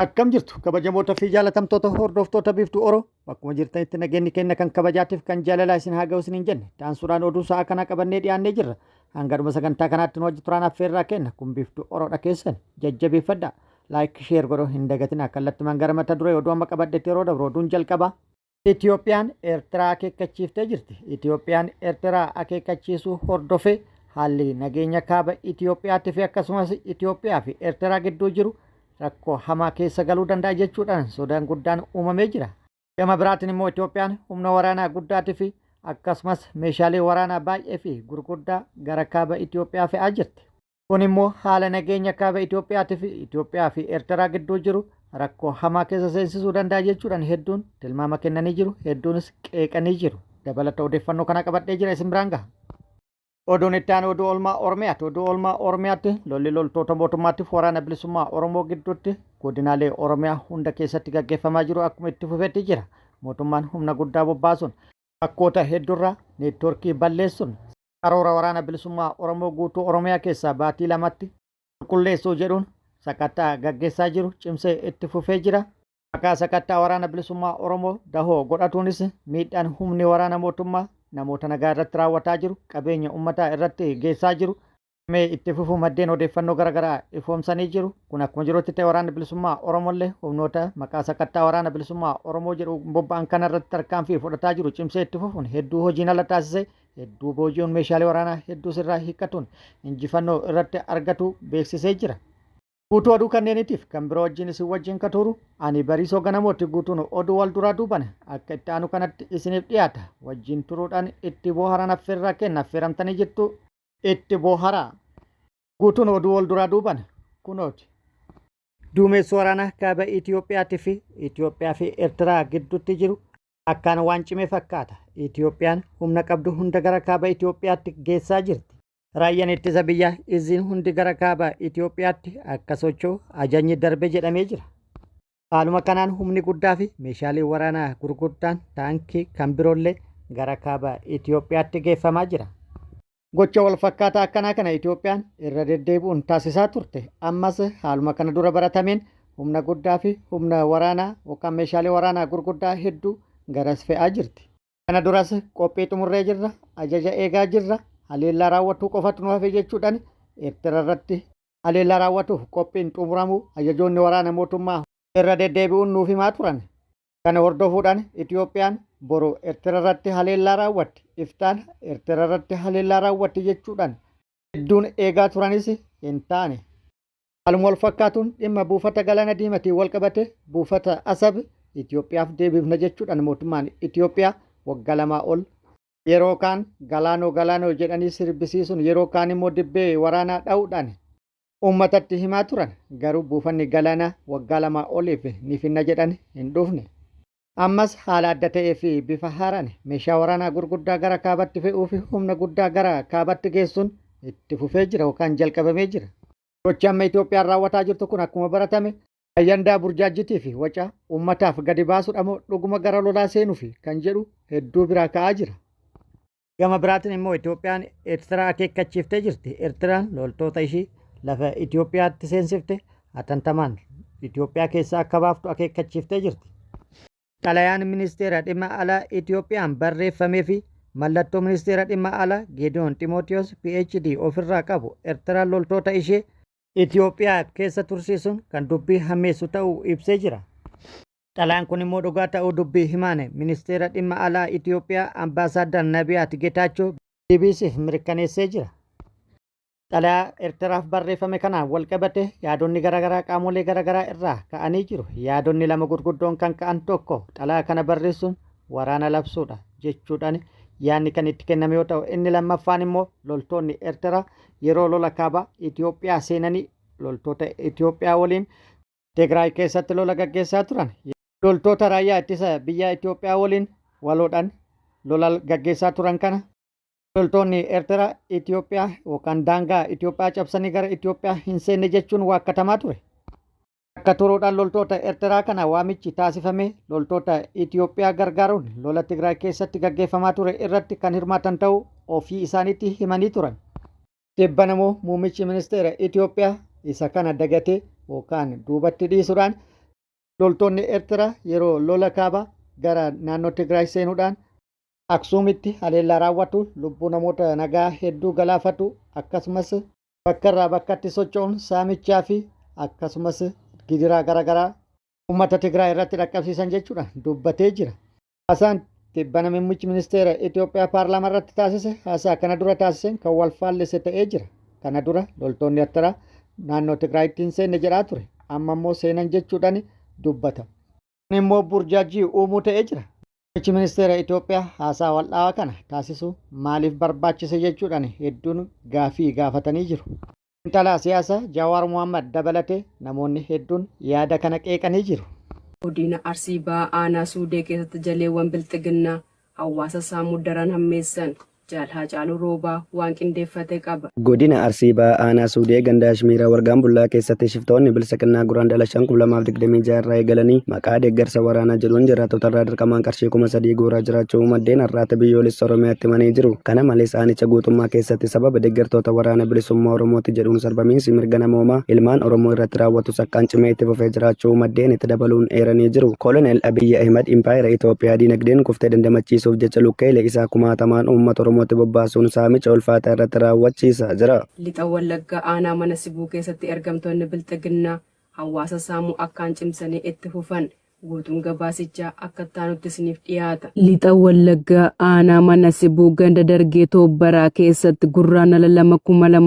Akkam jirtu kabajamoota fi jaalatamtoota hordoftoota biiftuu Oroo bakkuma jirtanitti nageenyi keenya kan kabajaatiif kan jaalalaa isin haa ga'u isiniin jenne taansuudhaan oduu sa'aa kana qabannee dhiyaannee jirra. Hangadhuma sagantaa kanaatti nu wajji turaan affeerraa kenna kun biiftuu Oroodha keessan jajjabeeffadha. Laayik sheer godhuu hin dagatina kallattimaan gara mata duree oduu amma qabadhetti yeroo dabru oduun jalqaba. Itiyoophiyaan Eertiraa akeekkachiiftee jirti. Itiyoophiyaan Eertiraa akeekkachiisuu hordofee haalli nageenya kaaba Itiyoophiyaatti fi akkasumas Itiyoophiyaa fi Eertiraa gidduu jiru rakkoo hamaa keessa galuu danda'a jechuudhaan sodaan guddaan uumamee jira. Gama biraatiin immoo Itoophiyaan humna waraanaa guddaatii fi akkasumas meeshaalee waraanaa baay'ee fi gurguddaa gara kaaba Itoophiyaa fe'aa jirti. Kun immoo haala nageenya kaaba Itoophiyaatii fi Itoophiyaa fi Eertiraa gidduu jiru rakkoo hamaa keessa seensisuu danda'a jechuudhaan hedduun tilmaama kennanii jiru. Hedduunis qeeqanii jiru. Dabalata odeeffannoo kana qabadhee jira isin biraan gaha. Oduun itti aanu oduu oolmaa Oromiyaati. Oduu oolmaa Oromiyaatti lolli loltoota mootummaatiif waraana bilisummaa Oromoo gidduutti godinaalee Oromiyaa hunda keessatti gaggeeffamaa jiru akkuma itti fufetti jira. Mootummaan humna guddaa bobbaasuun bakkoota hedduurraa neetwoorkii balleessuun karoora waraana bilisummaa Oromoo guutuu Oromiyaa keessaa baatii lamatti qulqulleessuu jedhuun sakattaa gaggeessaa jiru cimsee itti fufee jira. Maqaa sakattaa waraana bilisummaa Oromoo dahoo godhatuunis miidhaan humni waraana mootummaa namoota nagaa irratti raawwataa jiru qabeenya uummataa irratti geessaa jiru mee itti fufuu maddeen odeeffannoo garaagaraa ifoomsanii jiru. Kun akkuma jirutti ta'e waraana bilisummaa Oromollee humnoota maqaa sakattaa waraana bilisummaa Oromoo jedhu bobba'an kana irratti tarkaanfii fudhataa jiru cimsee itti fufuun hedduu hojiin ala taasisee hedduu booji'uun meeshaalee waraanaa hedduu sirraa hiikkatuun injifannoo irratti argatu beeksisee jira. Guutuu oduu kanneeniitiif kan biroo wajjin isin wajjin katuru ani Bariisoo Ganamooti. Guutuun oduu wal duraa duuban akka itti aanu kanatti isiniif dhiyaata. Wajjin turuudhaan itti booharan affeerraa kenna. Affeeramtanii jettu itti booharaa. Guutuun oduu wal duraa duuban kunooti. Duumessi waraanaa kaaba Itiyoophiyaatii fi Itiyoophiyaa fi Eertiraa gidduutti jiru akkaan waan cimee fakkaata. Itiyoophiyaan humna qabdu hunda gara kaaba Itiyoophiyaatti geessaa jirti. Raayyaan ittisa biyyaa iziin hundi gara kaaba Itiyoophiyaatti akka socho'u ajajni darbe jedhamee jira. Haaluma kanaan humni guddaa fi meeshaalee waraanaa gurguddaan taankii kan biroollee gara kaaba Itiyoophiyaatti geeffamaa jira. Gocha wal fakkaataa akkanaa kana Itiyoophiyaan irra deddeebi'uun taasisaa turte. Ammas haaluma kana dura baratameen humna guddaa fi humna waraanaa yookaan meeshaalee waraanaa gurguddaa hedduu garas fe'aa jirti. Kana duras qophii xumurree jirra. Ajaja eegaa jirra. Haleellaa raawwatuu qofatu nu hafe jechuudhaan Eertiraa irratti haleellaa raawwatuuf qophiin xumuramuu ajajoonni waraana mootummaa irra deddeebi'uun nuuf himaa turan. Kana hordofuudhaan Itiyoophiyaan boru Eertiraa irratti haleellaa raawwatti. Iftaan Eertiraa irratti haleellaa raawwatti jechuudhaan hedduun eegaa turanis hin taane. Haaluma wal fakkaatuun dhimma buufata galaana diimatiin wal qabate buufata Asab Itiyoophiyaaf deebifna jechuudhaan mootummaan Itiyoophiyaa waggaa lamaa ol yeroo kaan galaanoo jedhanii sirbisiisuun yeroo kaan immoo dibbee waraanaa dha'uudhaan uummatatti himaa turan. Garuu buufanni galaanaa waggaa lamaa oliif ni finna jedhan hin dhufne. Ammas haala adda ta'ee fi bifa haaraan meeshaa waraanaa gurguddaa gara kaabatti fe'uu fi humna guddaa gara kaabatti geessuun itti fufee jira yookaan jalqabamee jira. Gochi amma Itoophiyaan raawwataa jirtu kun akkuma baratame ayyandaa burjaajjitii fi waca uummataaf gadi baasuudha moo dhuguma gara lolaa seenuu fi kan jedhu hedduu biraa ka'aa jira. Gama biraatiin immoo Itoophiyaan Eertiraa akeekkachiiftee jirti. Eertiraan loltoota ishii lafa Itoophiyaatti seensifte hatantamaan Itoophiyaa keessaa akka baaftu akeekkachiiftee jirti. Xalayaan ministeera dhimma alaa Itoophiyaan barreeffamee fi mallattoo ministeera dhimma alaa Geediyoon Ximootiyoos PhD ofirraa qabu Eertiraan loltoota ishee Itoophiyaa keessa tursiisuun kan dubbii hammeessu ta'uu ibsee jira. Xalayaan kun immoo dhugaa ta'uu dubbii himaane ministeera dhimma alaa Itoophiyaa Ambaasaadar Nabiyaat Geetaachoo BBCf mirkaneessee jira. Xalayaa Eertiraaf barreeffame kanaan wal qabate yaadonni garaagaraa qaamolee garaagaraa irraa ka'anii jiru. Yaadonni lama gurguddoon kan ka'an tokko xalayaa kana barreessuun waraana labsuudha jechuudhaan yaadni kan itti kenname yoo ta'u, inni lammaffaan immoo loltoonni Eertiraa yeroo lola kaaba Itoophiyaa seenanii loltoota Itoophiyaa waliin Tigraay keessatti lola gaggeessaa turan. Loltoota raayyaa ittisa biyya Itoophiyaa waliin waloodhaan lola gaggeessaa turan kana loltoonni Eertiraa Itoophiyaa yookaan daangaa Itoophiyaa cabsanii gara Itoophiyaa hin seenne jechuun waakkatamaa ture. Akka turuudhaan loltoota Eertiraa kana waamichi taasifamee loltoota Itoophiyaa gargaaruun lola Tigraay keessatti gaggeeffamaa ture irratti kan hirmaatan ta'uu ofii isaaniitti himanii turan. Dhibbana immoo muummichi ministeera Itoophiyaa isa kana dagatee yookaan duubatti dhiisuudhaan Loltoonni Eertiraa yeroo lola kaabaa gara naannoo Tigraay seenuudhaan Aksuumitti haleellaa raawwatu lubbuu namoota nagaa hedduu galaafatu akkasumas bakka irraa bakkatti socho'uun saamichaa fi akkasumas gidiraa garaagaraa uummata Tigraay irratti dhaqqabsiisan jechuudhaan dubbatee jira. Haasaan tibbana muummichi ministeera Itoophiyaa paarlaamaa irratti taasise haasaa kana dura taasiseen kan wal faallise ta'ee jira. Kana dura loltoonni Eertiraa naannoo Tigraayitti hin seenne jedhaa ture. Amma immoo seenan jechuudhaan dubbata. Kun immoo burjaajii uumuu ta'ee jira. Muummichi ministeera Itoophiyaa haasaa wal'aawaa kana taasisu maaliif barbaachise jechuudhaan hedduun gaafii gaafatanii jiru. Xiinxalaa siyaasaa Jawaar Mohaammed dabalatee namoonni hedduun yaada kana qeeqanii jiru. Godina Arsii Ba'aa Aanaa Suudee keessatti jaleewwan bilxiginnaa hawaasa saamuu daran hammeessan Jaal Haacaaluu Roobaa waan qindeeffate qaba. Godina Arsii Ba'aa Aanaa Suudee ganda Ashmiiraa Wargaan Bullaa keessatti shiftoonni bilisiginnaa Guraandhala 2026 irraa eegalanii maqaa deeggarsa waraanaa jedhuun jiraattota irraa dirqamaan qarshii 3,000 guuraa jiraachuu maddeen har'aata biyyoolessa Oromiyaatti himanii jiru. Kana malees aanicha guutummaa keessatti sababa deeggartoota waraana bilisummaa Oromooti jedhuun sarbamiinsi mirga namoomaa ilmaan Oromoo irratti raawwatu sakkaan cimee itti fufee jiraachuu maddeen itti dabaluun eeranii jiru. Koloneel Abiyyi Ahimad impaayera Itoophiyaa diinagdeen kuftee dandamachiisuuf jecha lukkeelee isaa kumaatamaan uummata Oromootti bobbaasuun saamicha ulfaataa irratti raawwachiisaa jira. Lixa Wallaggaa Aanaa Mana Sibuu keessatti ergamtoonni bilxiginnaa hawaasa saamuu akkaan cimsanii itti fufan guutuun gabaasichaa akka taanutti isiniif dhiyaata. Lixa Wallaggaa Aanaa Mana Sibuu ganda Dargee Toobbaraa keessatti gurraandhala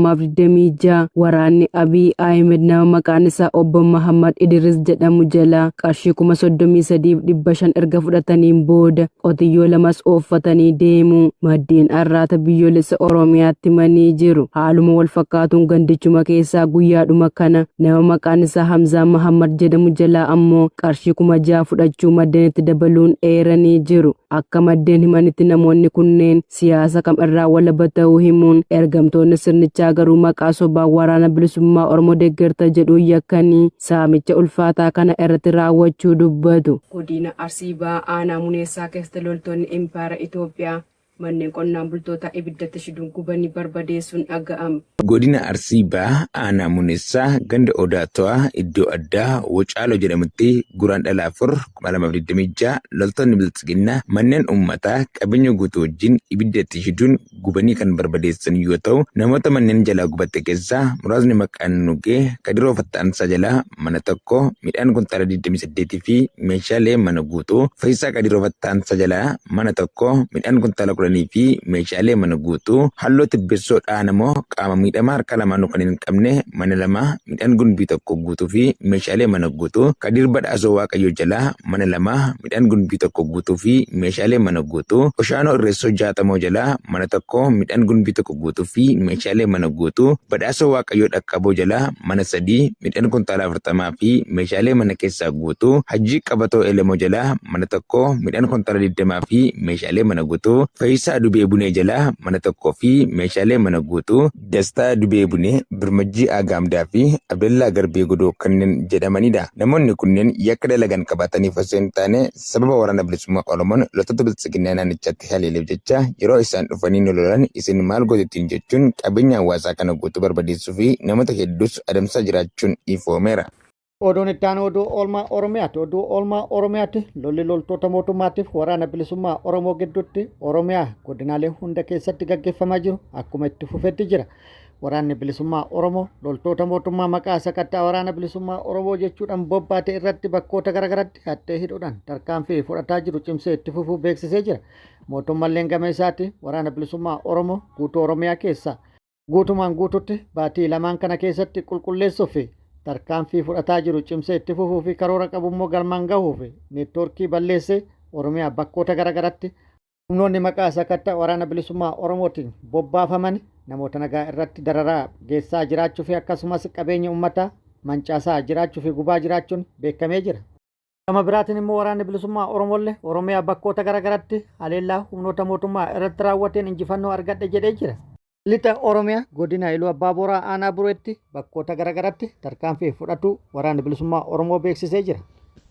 2026 waraanni Abiy Ahmed nama maqaan isaa Obbo Mahammad Idris jedhamu jalaa qarshii 33,500 erga fudhataniin booda qotiyyoo lamas ooffatanii deemu. Maddeen har'aata biyyoolessa Oromiyaatti himanii jiru. Haaluma wal fakkaatuun gandichuma keessaa guyyaadhuma kana nama maqaan isaa Hamzaa Mahammad jedhamu jalaa ammoo qarshii 6,000 fudhachuu maddeenitti dabaluun eeranii jiru. Akka maddeen himanitti namoonni kunneen siyaasa kam irraa walaba ta'uu himuun ergamtoonni sirnichaa garuu maqaa sobaan waraana bilisummaa Oromoo deeggarta jedhuun yakkanii saamicha ulfaataa kana irratti raawwachuu dubbatu. Godina Arsii Ba'aa Aanaa Muneessaa keessatti loltoonni impaayera Itoophiyaa manneen qonnaan bultoota ibiddatti shiduun gubanii barbadeessuun dhaga'ame. Godina Arsii Ba'aa Aanaa Muneessaa ganda Odaatawaa iddoo addaa Wocaaloo jedhamutti guraandhala 4/2026 loltoonni bilisiginnaa manneen uummataa qabeenya guutuu wajjin ibiddatti shiduun gubanii kan barbadeessan yoo ta'u namoota manneen jalaa gubatte keessaa muraasni maqaan Nugee Kadiroo Fattaansaa jalaa mana tokko midhaan kuntaala 28 fi meeshaalee mana guutuu Fayyisaa Kadiroo Fattaansaa jalaa mana tokko midhaan kuntaala fi meeshaalee mana guutuu halluu tibbessoo dhaanamoo qaama miidhamaa harka lamaan kan hin qabne mana 2 midhaan gumbii tokko guutuu fi meeshaalee mana guutuu Kadir Badhaasoo Waaqayyoo jalaa mana 2 midhaan gumbii tokko guutuu fi meeshaalee mana guutuu Oshaanoo Irreessoo Jaatamoo jalaa mana tokko midhaan gumbii tokko guutuu fi meeshaalee mana guutuu Badhaasoo Waaqayyoo Dhaqqaboo jalaa mana 3 midhaan kuntaala 40 fi meeshaalee mana keessaa guutuu Hajjii Qabatoo Elemoo jalaa mana tokko midhaan kuntaala 20 fi meeshaalee mana guutuu Fayyisaa Dubee Bunee jalaa mana tokkoo fi meeshaalee mana guutuu Dastaa Dubee Bunee Birmajjii Agaamdaa fi Abdallaa Garbee Godoo kanneen jedhamanidha. Namoonni kunneen yakka dalagan qabataniif osoo hin taane sababa waraana bilisummaa Oromoon loltoota bilisiginnaa naannichatti haleeleef jecha yeroo isaan dhufanii nu lolan isin maal gootettiin jechuun qabeenya hawaasaa kana guutuu barbadeessuu fi namoota hedduus adamsaa jiraachuun ifoomeera. Oduun itti aanu oduu oolmaa Oromiyaati. Oduu oolmaa Oromiyaatti lolli loltoota mootummaatiif waraana bilisummaa Oromoo gidduutti Oromiyaa godinaalee hunda keessatti gaggeeffamaa jiru akkuma itti fufetti jira. Waraanni bilisummaa Oromoo loltoota mootummaa maqaa sakattaa waraana bilisummaa Oromoo jechuudhaan bobbaate irratti bakkoota garaagaraatti hattee hidhuudhaan tarkaanfii fudhataa jiru cimsee itti fufuu beeksisee jira. Mootummaan gama isaatti waraana bilisummaa Oromoo guutuu Oromiyaa keessaa guutumaan guututti baatii lamaan kana keessatti qulqulleessuuf tarkaanfii fudhataa jiru cimsee itti fufuu fi karoora qabummoo galmaan gahuuf neetwoorkii balleessee Oromiyaa bakkoota garaagaraatti humnoonni maqaa sakattaa waraana bilisummaa Oromootiin bobbaafaman namoota nagaa irratti dararaa geessaa jiraachuu fi akkasumas qabeenya uummataa mancaasaa jiraachuu fi gubaa jiraachuun beekamee jira. Gama biraatiin immoo waraanni bilisummaa Oromollee Oromiyaa bakkoota garaagaraatti haleellaa humnoota mootummaa irratti raawwateen injifannoo argadhe jedhee jira. Lixa Oromiyaa godina Iluu Abbaa Booraa Aanaa Bureetti bakkoota garaagaraatti tarkaanfii fudhatu waraanni bilisummaa Oromoo beeksisee jira.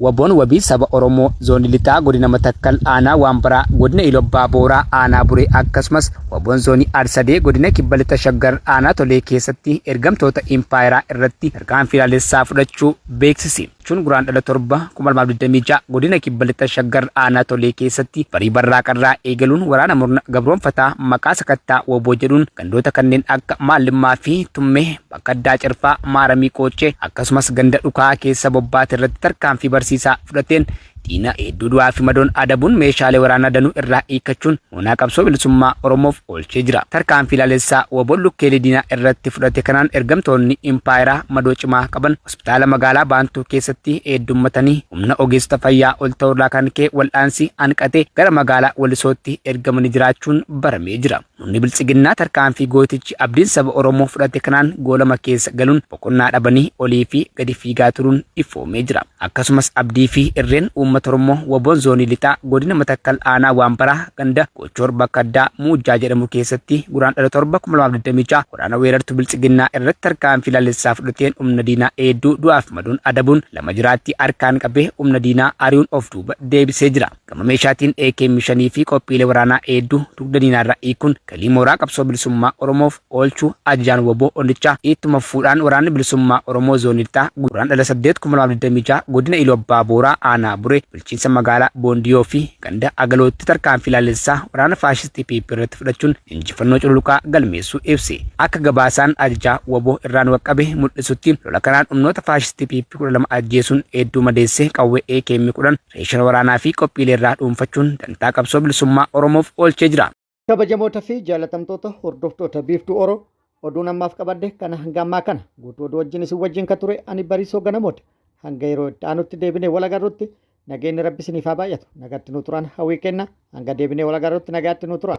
Wabboon wabii saba Oromoo zoonii lixaa godina Matakkal Aanaa Waambaraa godina Iluu Abbaa Booraa Aanaa Buree akkasumas wabboon zoonii Arsadee godina Kibba Lixa Shaggar Aanaa Tolee keessatti ergamtoota impaayeraa irratti tarkaanfii laalessaa fudhachuu beeksise. jechuun guraandhala torba 2026 godina kibba lixa shaggar aanaa tolee keessatti barii barraaqarraa eegaluun waraana murna gabroonfataa maqaa sakattaa woboo jedhuun gandoota kanneen akka maallimmaa fi tummee bakka addaa cirfaa maaramii qoochee akkasumas ganda dhukaa keessa bobbaate irratti tarkaanfii barsiisaa fudhateen diina hedduu du'aa fi madoon adabuun meeshaalee waraanaa danuu irraa hiikachuun moonaa qabsoo bilisummaa Oromoof oolchee jira. Tarkaanfii ilaalessaa woboon lukkeelee diinaa irratti fudhate kanaan ergamtoonni impaayeraa madoo cimaa qaban hospitaala magaalaa Baantuu keessatti heddummatanii humna ogeessota fayyaa ol ta'uurraa kan ka'e wal'aansi hanqatee gara magaalaa Walisootti ergamanii jiraachuun baramee jira. Humni biltsiginnaa tarkaanfii gootichi abdiin saba Oromoo fudhate kanaan goolama keessa galuun boqonnaa dhabanii olii fi gadi fiigaa turuun ifoomee jira. Akkasumas abdii fi irreen uummata Oromoo woboon zoonii lixaa godina Matakkal aanaa Waambaraa ganda Gochoor bakka addaa Muujjaa jedhamu keessatti guraandhala torba 2026 waraana weerartuu biltsiginnaa irratti tarkaanfii ilaalessaa fudhateen humna diinaa hedduu du'aaf madoon adabuun lama jiraatti harkaan qabee humna diinaa ari'uun of duuba deebisee jira. Gama meeshaatiin AK-5 fi qophiilee waraanaa hedduu dugda diinaarraa hiikuun galii mooraa qabsoo bilisummaa Oromoof oolchuu ajajaan woboo Onichaa ittuma fuudhaan waraanni bilisummaa Oromoo zoonii lixaa guraandhala 8 2026 godina Iluu Abbaa Booraa aanaa Buree bulchiinsa magaalaa Boondiyoo fi ganda Agalootti tarkaanfii ilaalessaa waraana faashistii PP irratti fudhachuun injifannoo cululuqaa galmeessuu ibse. Akka gabaasaan ajajaa woboo irraan waqqabe mul'isutti lola kanaan humnoota faashistii PP 12 ajjeesuun hedduu madeessee qawwee AK-10 reeshan waraanaa fi qophiilee irraa dhuunfachuun dantaa qabsoo bilisummaa Oromoof oolchee jira. Kabajamoota fi jaalatamtoota hordoftoota biiftuu Oroo oduun ammaaf qabadde kana hanga ammaa kana guutuu oduu wajjin isin wajjin ka ture ani Bariisoo Ganamoota hanga yeroo itti aanutti deebinee wal agarrutti nageenyi rabbi isiniif haa baay'atu nagaatti nu turan hawwii kenna hanga deebinee wal agarrutti nagaatti nu turan.